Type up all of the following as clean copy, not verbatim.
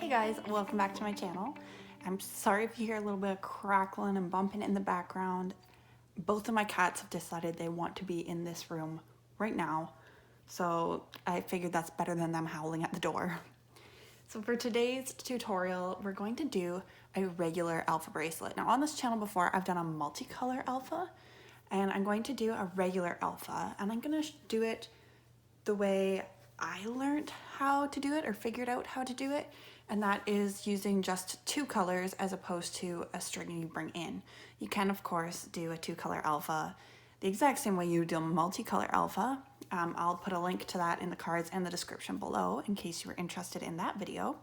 Hey guys, welcome back to my channel. I'm sorry if you hear a little bit of crackling and bumping in the background. Both of my cats have decided they want to be in this room right now, so I figured that's better than them howling at the door. So for today's tutorial, we're going to do a regular alpha bracelet. Now on this channel before, I've done a multicolor alpha, and I'm going to do a regular alpha, and I'm going to do it the way I learned how to do it or figured out how to do it, and that is using just two colors as opposed to a string you bring in. You can of course do a two-color alpha the exact same way you do a multicolor alpha. I'll put a link to that in the cards and the description below in case you were interested in that video,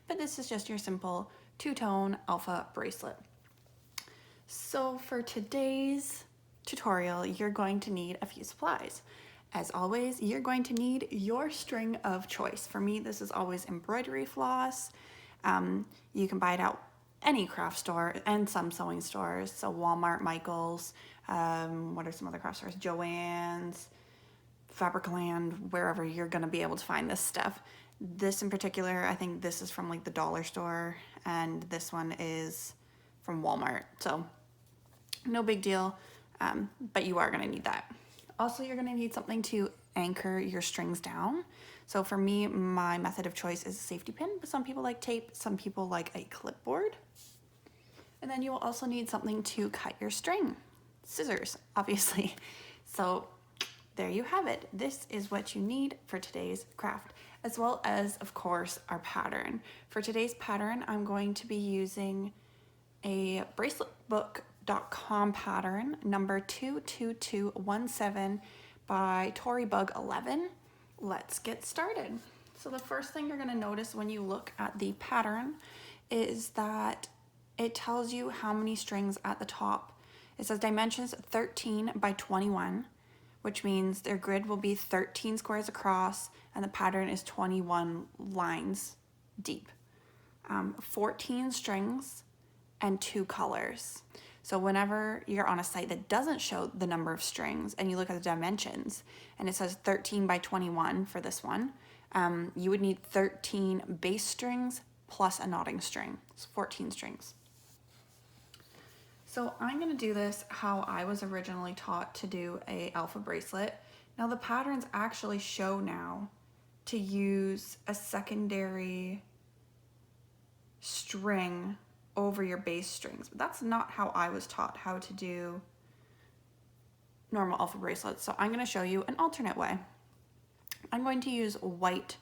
but this is just your simple two-tone alpha bracelet. So for today's tutorial, you're going to need a few supplies. As always, you're going to need your string of choice. For me, this is always embroidery floss. You can buy it out any craft store and some sewing stores. So Walmart, Michael's, what are some other craft stores? Joann's, Fabricland, wherever you're gonna be able to find this stuff. This in particular, I think this is from like the dollar store, and this one is from Walmart. So no big deal, but you are gonna need that. Also, you're gonna need something to anchor your strings down. So for me, my method of choice is a safety pin, but some people like tape, some people like a clipboard. And then you will also need something to cut your string. Scissors, obviously. So there you have it. This is what you need for today's craft, as well as, of course, our pattern. For today's pattern, I'm going to be using a braceletbook.com pattern number 22217 by Torybug11. Let's get started. So the first thing you're going to notice when you look at the pattern is that it tells you how many strings at the top. It says dimensions 13 by 21, which means their grid will be 13 squares across and the pattern is 21 lines deep. 14 strings and 2 colors. So whenever you're on a site that doesn't show the number of strings and you look at the dimensions and it says 13 by 21 for this one, you would need 13 bass strings plus a knotting string, so 14 strings. So I'm gonna do this how I was originally taught to do a alpha bracelet. Now the patterns actually show now to use a secondary string over your bass strings, but that's not how I was taught how to do normal alpha bracelets. So I'm going to show you an alternate way. I'm going to use white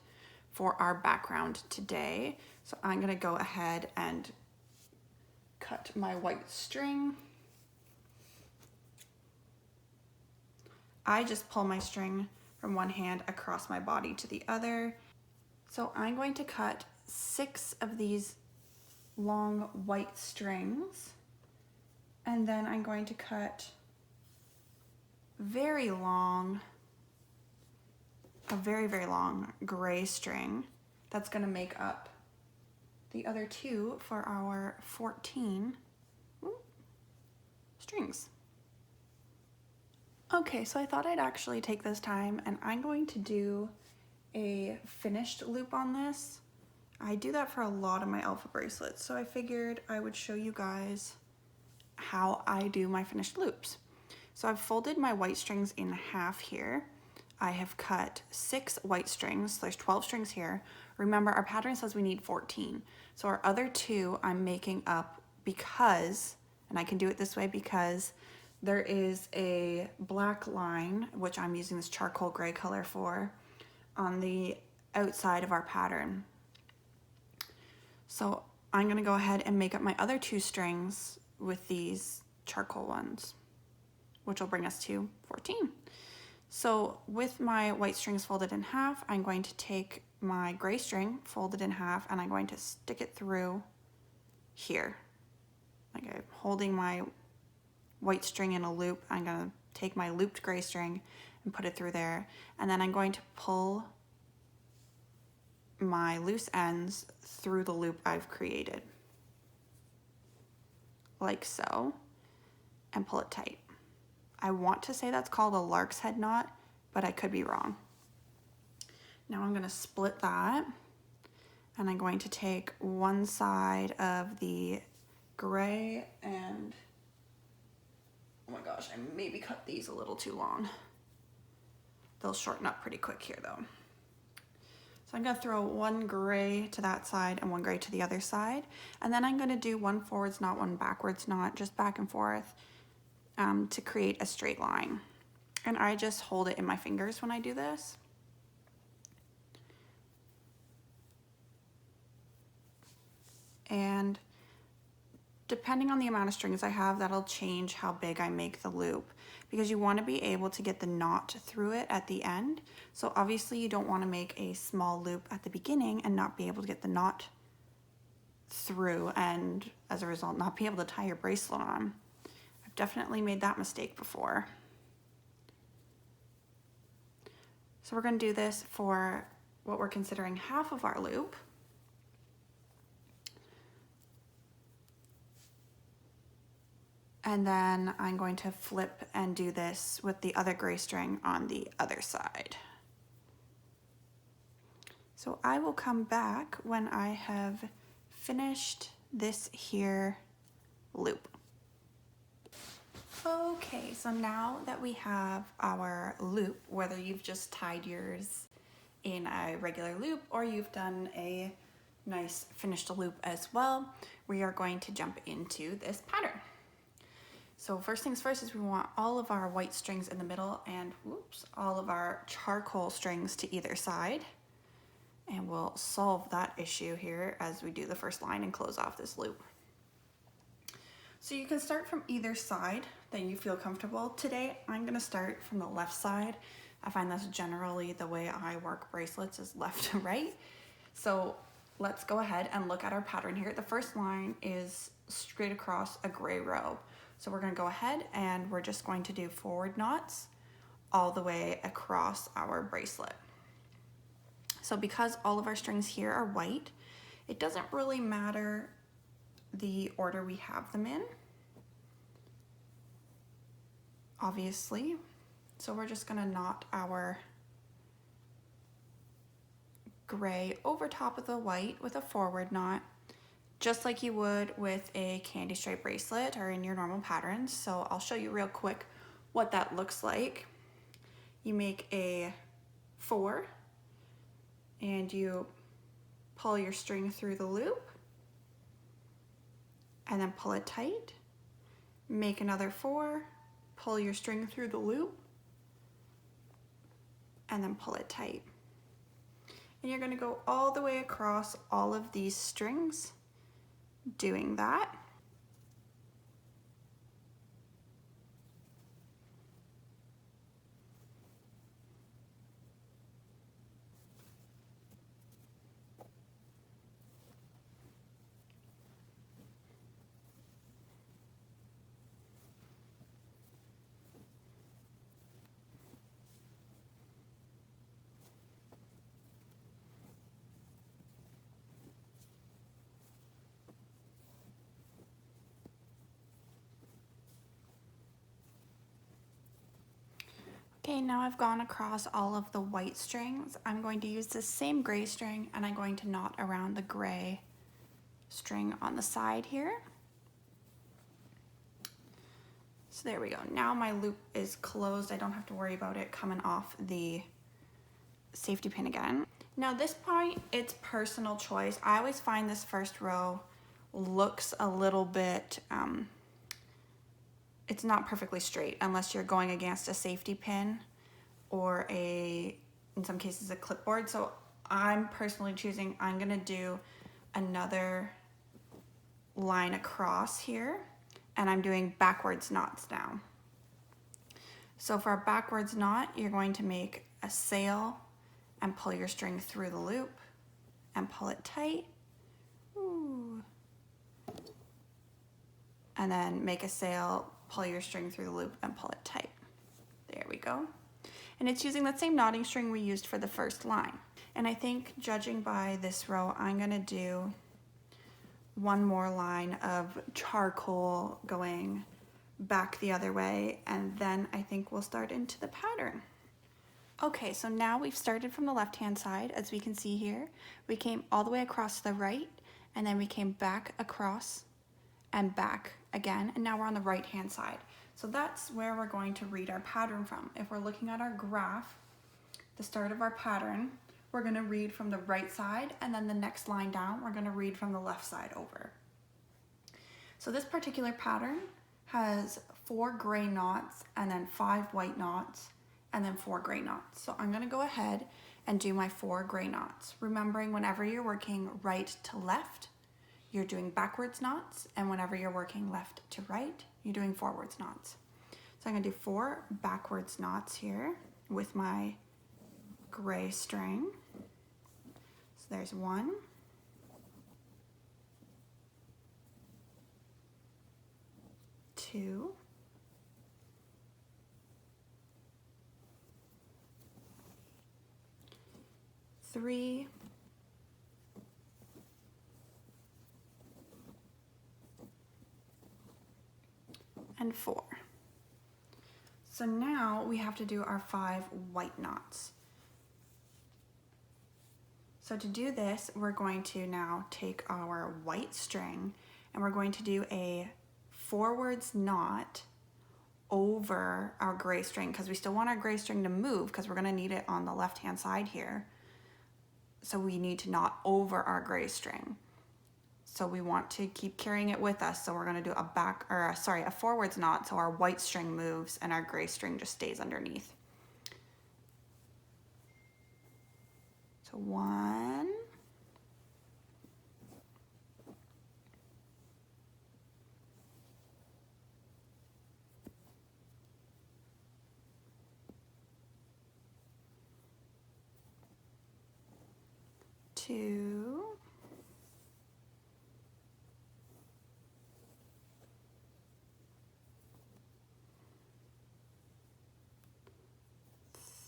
for our background today. So I'm going to go ahead and cut my white string. I just pull my string from one hand across my body to the other. So I'm going to cut 6 of these long white strings, and then I'm going to cut a very long gray string that's going to make up the other 2 for our 14 strings. Okay, so I thought I'd actually take this time and I'm going to do a finished loop on this. I do that for a lot of my alpha bracelets, so I figured I would show you guys how I do my finished loops. So I've folded my white strings in half here. I have cut 6 white strings, so there's 12 strings here. Remember, our pattern says we need 14. So our other 2 I'm making up because, and I can do it this way because there is a black line, which I'm using this charcoal gray color for, on the outside of our pattern. So I'm gonna go ahead and make up my other 2 strings with these charcoal ones, which will bring us to 14. So with my white strings folded in half, I'm going to take my gray string folded in half and I'm going to stick it through here. Like I'm holding my white string in a loop. I'm gonna take my looped gray string and put it through there. And then I'm going to pull my loose ends through the loop I've created, like so, and pull it tight. I want to say that's called a lark's head knot, but I could be wrong. Now I'm going to split that And I'm going to take one side of the gray and, oh my gosh, I maybe cut these a little too long. They'll shorten up pretty quick here though. So I'm gonna throw one gray to that side and one gray to the other side. And then I'm gonna do one forwards knot, one backwards knot, just back and forth to create a straight line. And I just hold it in my fingers when I do this. And depending on the amount of strings I have, that'll change how big I make the loop, because you want to be able to get the knot through it at the end. So obviously you don't want to make a small loop at the beginning and not be able to get the knot through, and as a result not be able to tie your bracelet on. I've definitely made that mistake before. So we're going to do this for what we're considering half of our loop. And then I'm going to flip and do this with the other gray string on the other side. So I will come back when I have finished this here loop. Okay, so now that we have our loop, whether you've just tied yours in a regular loop or you've done a nice finished loop as well, we are going to jump into this pattern. So first things first is we want all of our white strings in the middle and all of our charcoal strings to either side. And we'll solve that issue here as we do the first line and close off this loop. So you can start from either side that you feel comfortable. Today, I'm gonna start from the left side. I find that's generally the way I work bracelets, is left to right. So let's go ahead and look at our pattern here. The first line is straight across a gray row. So we're gonna go ahead and we're just going to do forward knots all the way across our bracelet. So because all of our strings here are white, it doesn't really matter the order we have them in, obviously. So we're just gonna knot our gray over top of the white with a forward knot, just like you would with a candy stripe bracelet or in your normal patterns. So I'll show you real quick what that looks like. You make a 4 and you pull your string through the loop and then pull it tight. Make another 4, pull your string through the loop and then pull it tight. And you're gonna go all the way across all of these strings doing that. Okay, now I've gone across all of the white strings. I'm going to use the same gray string and I'm going to knot around the gray string on the side here. So there we go. Now my loop is closed. I don't have to worry about it coming off the safety pin again. Now this point, it's personal choice. I always find this first row looks a little bit, it's not perfectly straight unless you're going against a safety pin or in some cases, a clipboard. So I'm personally choosing, I'm gonna do another line across here and I'm doing backwards knots now. So for our backwards knot, you're going to make a sail and pull your string through the loop and pull it tight. Ooh. And then make a sail, pull your string through the loop and pull it tight. There we go. And it's using that same knotting string we used for the first line. And I think judging by this row, I'm gonna do one more line of charcoal going back the other way, and then I think we'll start into the pattern. Okay, so now we've started from the left-hand side, as we can see here. We came all the way across to the right, and then we came back across and back again, and now we're on the right-hand side. So that's where we're going to read our pattern from. If we're looking at our graph, the start of our pattern, we're gonna read from the right side, and then the next line down, we're gonna read from the left side over. So this particular pattern has 4 gray knots, and then 5 white knots, and then 4 gray knots. So I'm gonna go ahead and do my 4 gray knots. Remembering whenever you're working right to left, you're doing backwards knots, and whenever you're working left to right, you're doing forwards knots. So I'm gonna do 4 backwards knots here with my gray string. So there's 1, 2, 3, 4. So now we have to do our 5 white knots. So to do this, we're going to now take our white string and we're going to do a forwards knot over our gray string, because we still want our gray string to move because we're going to need it on the left hand side here. So we need to knot over our gray string. So we want to keep carrying it with us. So we're going to do a forwards knot so our white string moves and our gray string just stays underneath. So 1, 2,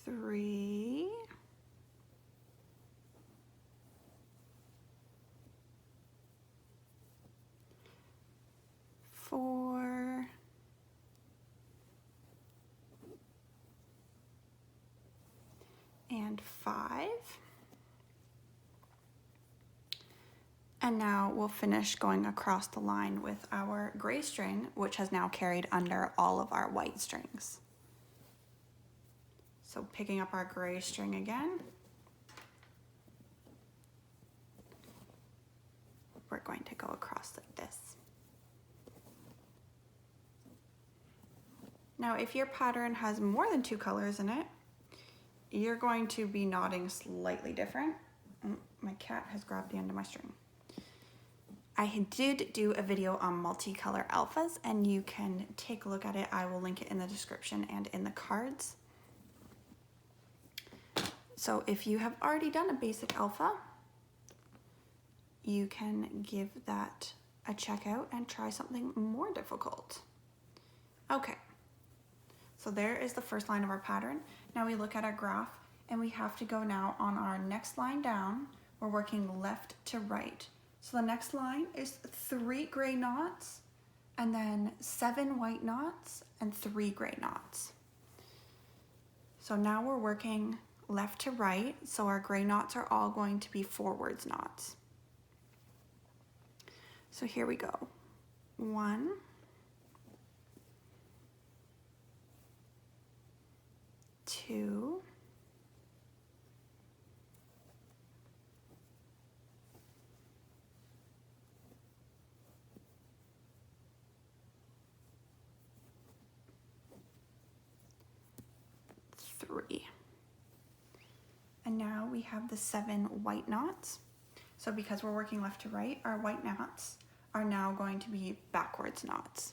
3, 4, and 5. And now we'll finish going across the line with our gray string, which has now carried under all of our white strings. So picking up our gray string again, we're going to go across like this. Now, if your pattern has more than 2 colors in it, you're going to be knotting slightly different. My cat has grabbed the end of my string. I did do a video on multicolor alphas, and you can take a look at it. I will link it in the description and in the cards. So if you have already done a basic alpha, you can give that a check out and try something more difficult. Okay, so there is the first line of our pattern. Now we look at our graph, and we have to go now on our next line down. We're working left to right. So the next line is 3 gray knots, and then 7 white knots, and 3 gray knots. So now we're working left to right, so our gray knots are all going to be forwards knots. So here we go. 1, 2, 3. And now we have the 7 white knots. So because we're working left to right, our white knots are now going to be backwards knots.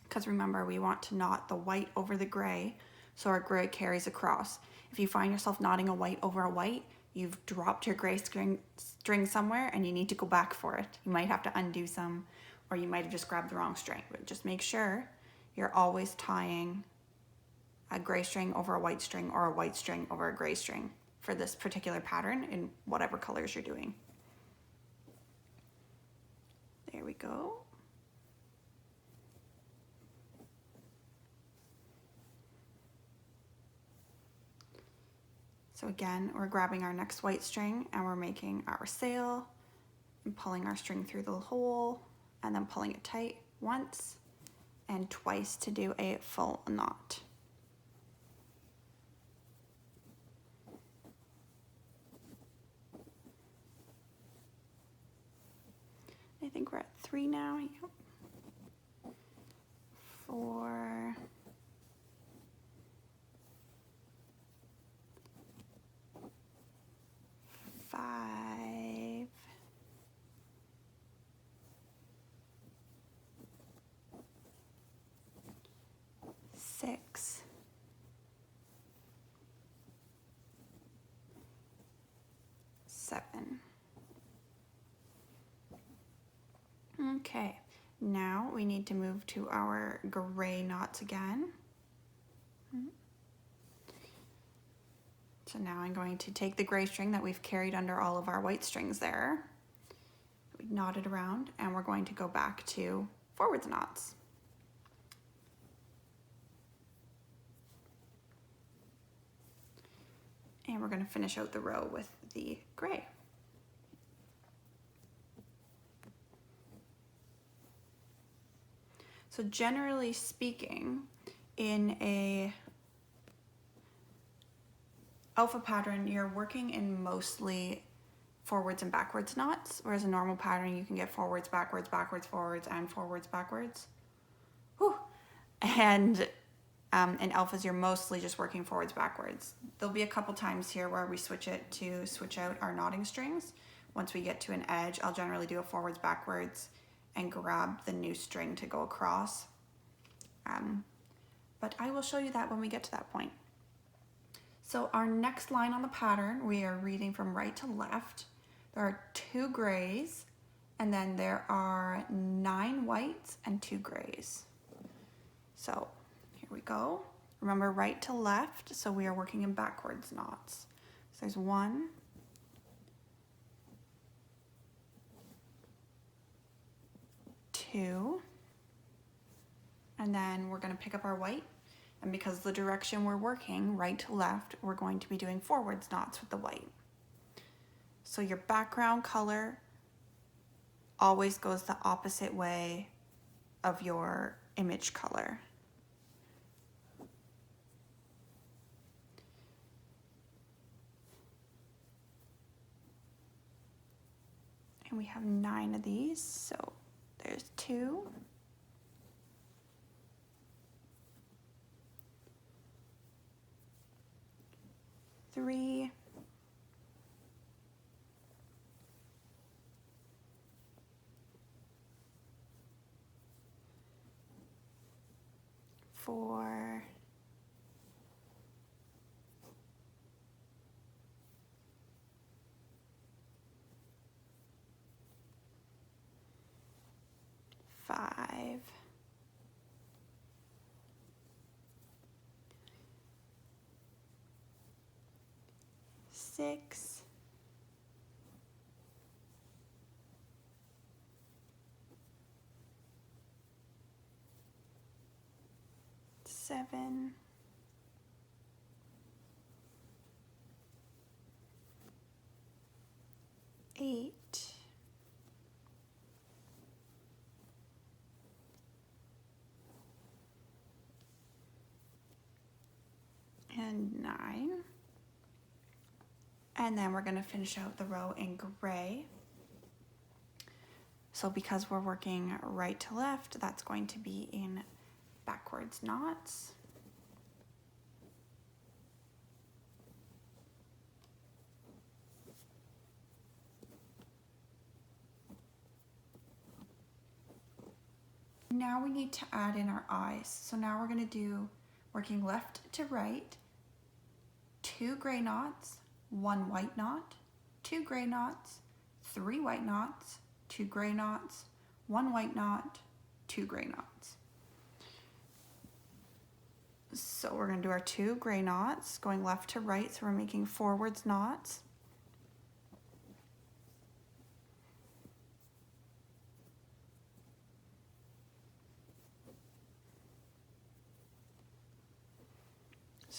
Because remember, we want to knot the white over the gray so our gray carries across. If you find yourself knotting a white over a white, you've dropped your gray string somewhere and you need to go back for it. You might have to undo some, or you might have just grabbed the wrong string. But just make sure you're always tying a gray string over a white string or a white string over a gray string for this particular pattern in whatever colors you're doing. There we go. So again, we're grabbing our next white string and we're making our sail and pulling our string through the hole and then pulling it tight once and twice to do a full knot. I think we're at 3 now. Yep. 4, 5, 6, 7. Okay, now we need to move to our gray knots again. So now I'm going to take the gray string that we've carried under all of our white strings there. We knot it around and we're going to go back to forwards knots. And we're going to finish out the row with the gray. So generally speaking, in a alpha pattern, you're working in mostly forwards and backwards knots, whereas a normal pattern you can get forwards, backwards, backwards, forwards, and forwards, backwards. Whew. And in alphas, you're mostly just working forwards, backwards. There'll be a couple times here where we switch it to switch out our knotting strings. Once we get to an edge, I'll generally do a forwards, backwards, and grab the new string to go across. But I will show you that when we get to that point. So our next line on the pattern, we are reading from right to left. There are 2 grays, and then there are 9 whites and 2 grays. So here we go. Remember, right to left, so we are working in backwards knots. So there's 1, 2, and then we're going to pick up our white, and because the direction we're working, right to left, we're going to be doing forwards knots with the white. So your background color always goes the opposite way of your image color. And we have 9 of these, so there's 2. 3, 4, 5, 6, 7, 8, and 9. And then we're going to finish out the row in gray. So because we're working right to left, that's going to be in backwards knots. Now we need to add in our eyes. So now we're going to do working left to right, 2 gray knots, 1 white knot, 2 gray knots, 3 white knots, 2 gray knots, 1 white knot, 2 gray knots. So we're going to do our 2 gray knots going left to right, so we're making forwards knots.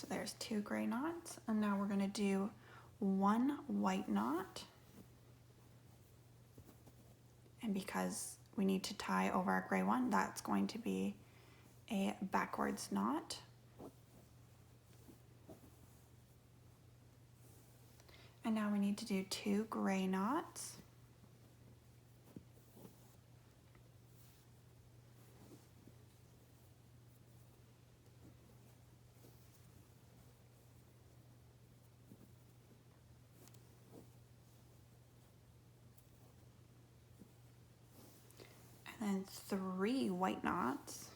So there's 2 gray knots, and now we're going to do 1 white knot. And because we need to tie over our gray one, that's going to be a backwards knot. And now we need to do 2 gray knots. And then 3 white knots.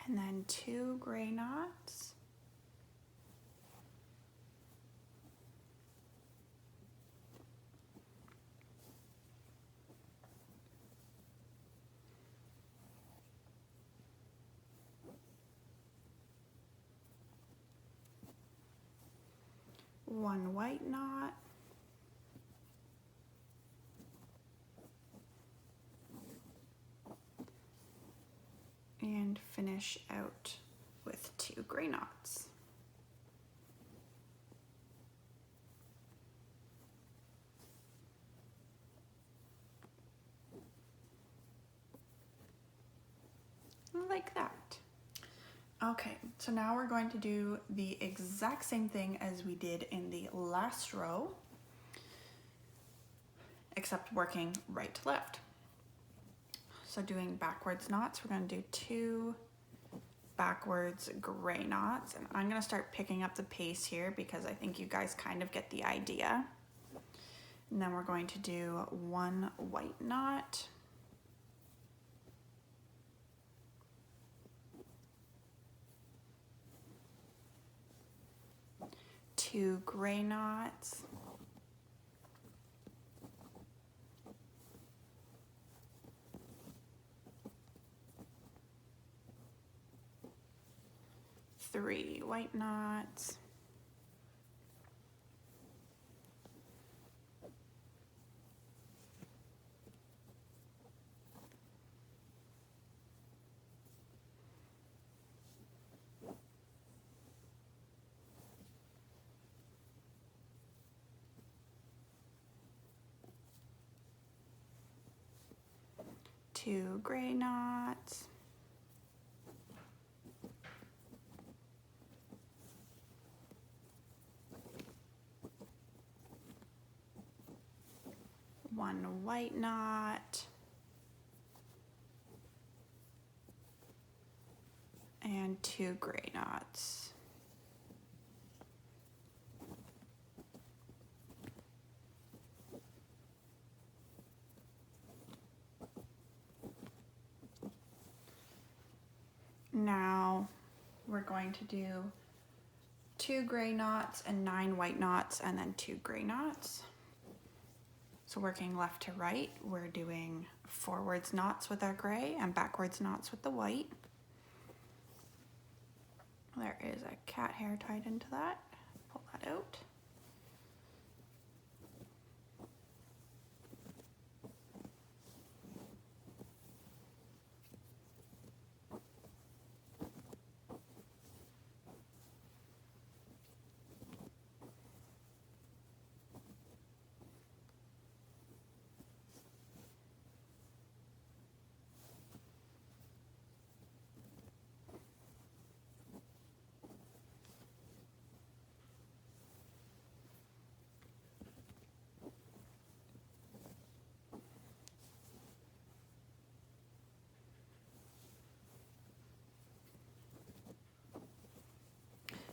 And then 2 gray knots. One white knot. And finish out with 2 gray knots. Like that. Okay, so now we're going to do the exact same thing as we did in the last row, except working right to left. So doing backwards knots, we're going to do 2 backwards gray knots, and I'm going to start picking up the pace here because I think you guys kind of get the idea. And then we're going to do 1 white knot, 2 gray knots, 3 white knots, 2 gray knots, 1 white knot, and 2 gray knots. Now we're going to do 2 gray knots and 9 white knots, and then 2 gray knots. So working left to right, we're doing forwards knots with our gray and backwards knots with the white. There is a cat hair tied into that. Pull that out.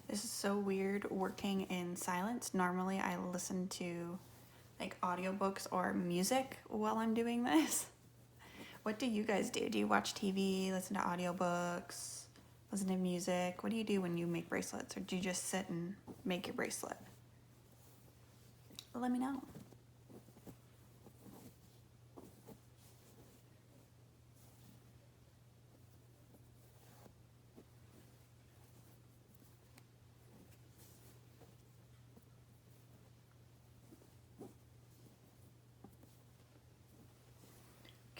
This is so weird working in silence. Normally I listen to like audiobooks or music while I'm doing this. What do you guys do? Do you watch TV, listen to audiobooks, listen to music? What do you do when you make bracelets? Or do you just sit and make your bracelet? Let me know.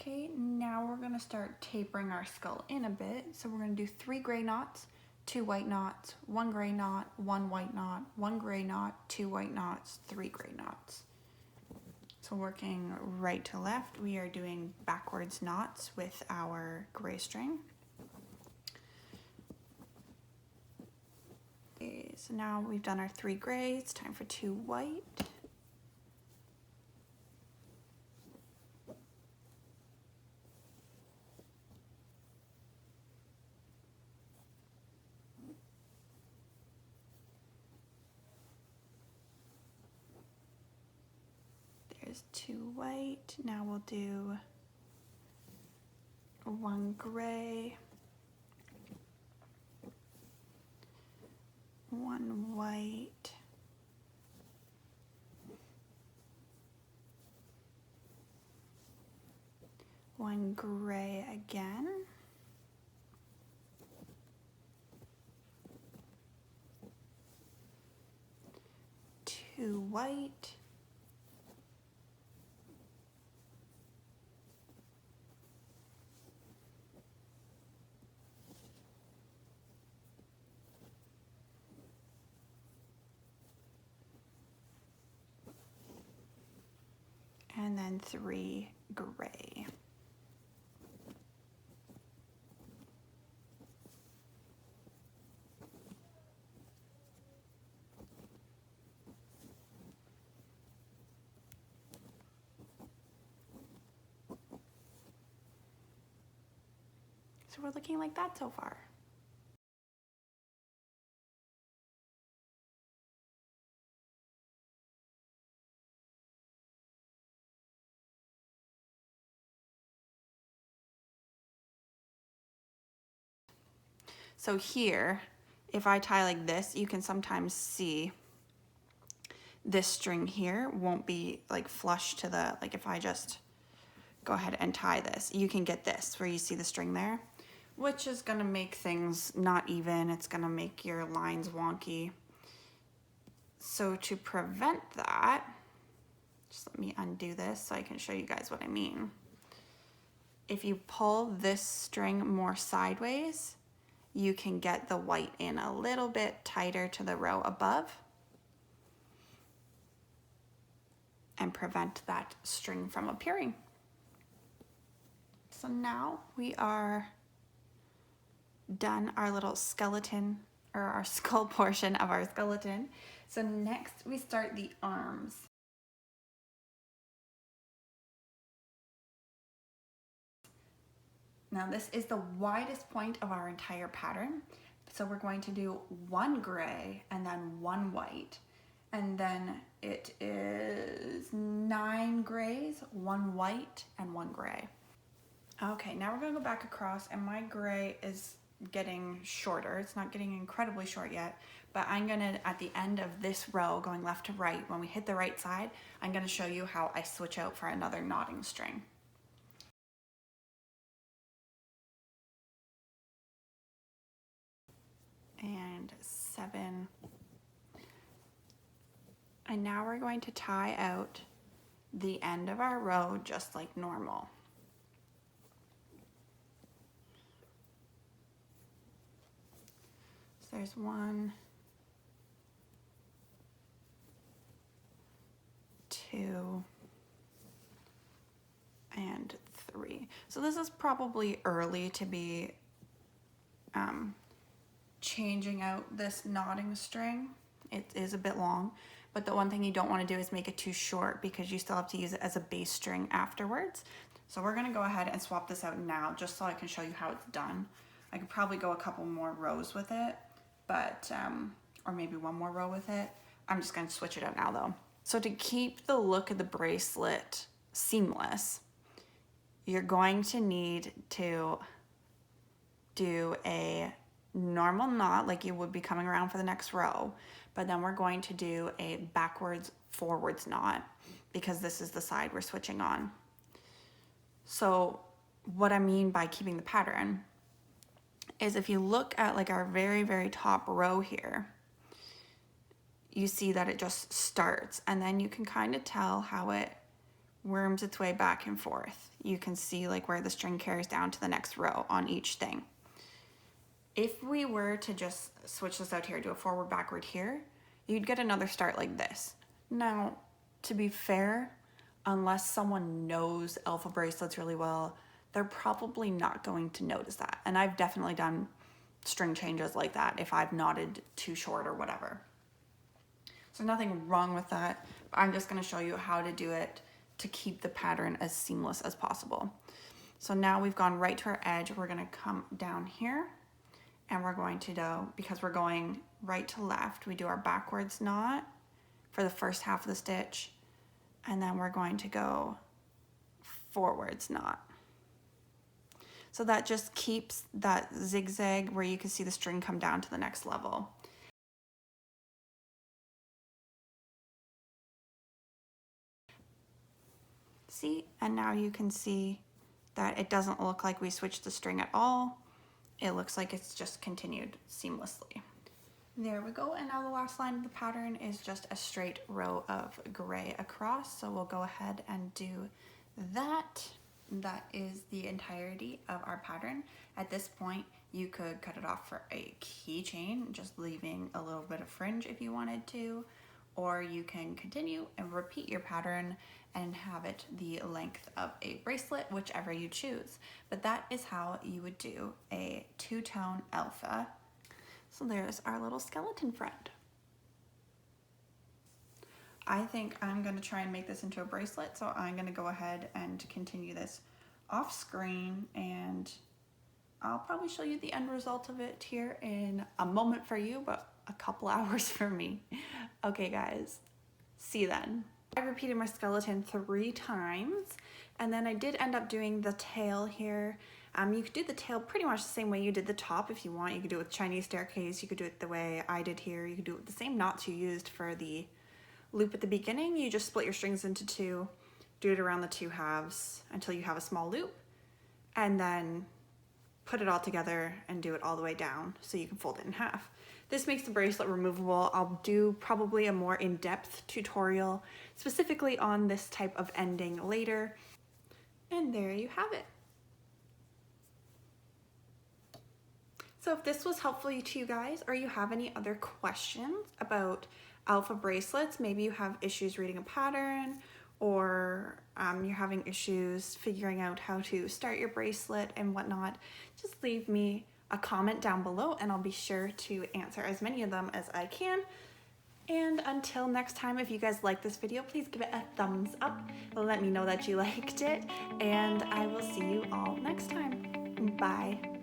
Okay, now we're gonna start tapering our skull in a bit. So we're gonna do 3 gray knots, 2 white knots, 1 gray knot, 1 white knot, 1 gray knot, 2 white knots, 3 gray knots. So working right to left, we are doing backwards knots with our gray string. Okay, so now we've done our 3 gray, it's time for 2 white. There's 2 white. Now we'll do 1 gray, 1 white, 1 gray again, 2 white, and then 3 gray. So we're looking like that so far. So here, if I tie like this, you can sometimes see this string here won't be like flush to the, like if I just go ahead and tie this, you can get this where you see the string there, which is gonna make things not even. It's gonna make your lines wonky. So to prevent that, just let me undo this so I can show you guys what I mean. If you pull this string more sideways, you can get the white in a little bit tighter to the row above and prevent that string from appearing. So now we are done our little skeleton, or our skull portion of our skeleton. So next we start the arms. Now this is the widest point of our entire pattern. So we're going to do 1 gray and then 1 white. And then it is 9 grays, 1 white, and 1 gray. Okay, now we're gonna go back across, and my gray is getting shorter. It's not getting incredibly short yet, but I'm gonna, at the end of this row, going left to right, when we hit the right side, I'm gonna show you how I switch out for another knotting string. And 7. And now we're going to tie out the end of our row just like normal. So there's 1, 2, and 3. So this is probably early to be changing out this knotting string. It is a bit long, but the one thing you don't want to do is make it too short because you still have to use it as a base string afterwards. So we're going to go ahead and swap this out now just so I can show you how it's done. I could probably go a couple more rows with it, but or maybe 1 more row with it. I'm just going to switch it out now though. So to keep the look of the bracelet seamless, you're going to need to do a normal knot like you would be coming around for the next row, but then we're going to do a backwards forwards knot because this is the side we're switching on. So what I mean by keeping the pattern is if you look at like our very, very top row here, you see that it just starts, and then you can kind of tell how it worms its way back and forth. You can see like where the string carries down to the next row on each thing. If we were to just switch this out here, do a forward, backward here, you'd get another start like this. Now, to be fair, unless someone knows alpha bracelets really well, they're probably not going to notice that. And I've definitely done string changes like that if I've knotted too short or whatever. So nothing wrong with that. I'm just going to show you how to do it to keep the pattern as seamless as possible. So now we've gone right to our edge. We're going to come down here and we're going to do, because we're going right to left, we do our backwards knot for the first half of the stitch, and then we're going to go forwards knot. So that just keeps that zigzag where you can see the string come down to the next level. See, and now you can see that it doesn't look like we switched the string at all. It looks like it's just continued seamlessly. There we go, and now the last line of the pattern is just a straight row of gray across, so we'll go ahead and do that. That is the entirety of our pattern. At this point, you could cut it off for a keychain, just leaving a little bit of fringe if you wanted to, or you can continue and repeat your pattern and have it the length of a bracelet, whichever you choose. But that is how you would do a two-tone alpha. So there's our little skeleton friend. I think I'm gonna try and make this into a bracelet, so I'm gonna go ahead and continue this off screen, and I'll probably show you the end result of it here in a moment for you, but a couple hours for me. Okay guys, see you then. I repeated my skeleton 3 times, and then I did end up doing the tail here. You could do the tail pretty much the same way you did the top if you want. You could do it with Chinese staircase, you could do it the way I did here, you could do it with the same knots you used for the loop at the beginning. You just split your strings into 2, do it around the 2 halves until you have a small loop, and then put it all together and do it all the way down so you can fold it in half. This makes the bracelet removable. I'll do probably a more in-depth tutorial specifically on this type of ending later. And there you have it. So if this was helpful to you guys, or you have any other questions about alpha bracelets, maybe you have issues reading a pattern, or you're having issues figuring out how to start your bracelet and whatnot, just leave me a comment down below and I'll be sure to answer as many of them as I can. And until next time, if you guys like this video, please give it a thumbs up. Let me know that you liked it, and I will see you all next time. Bye.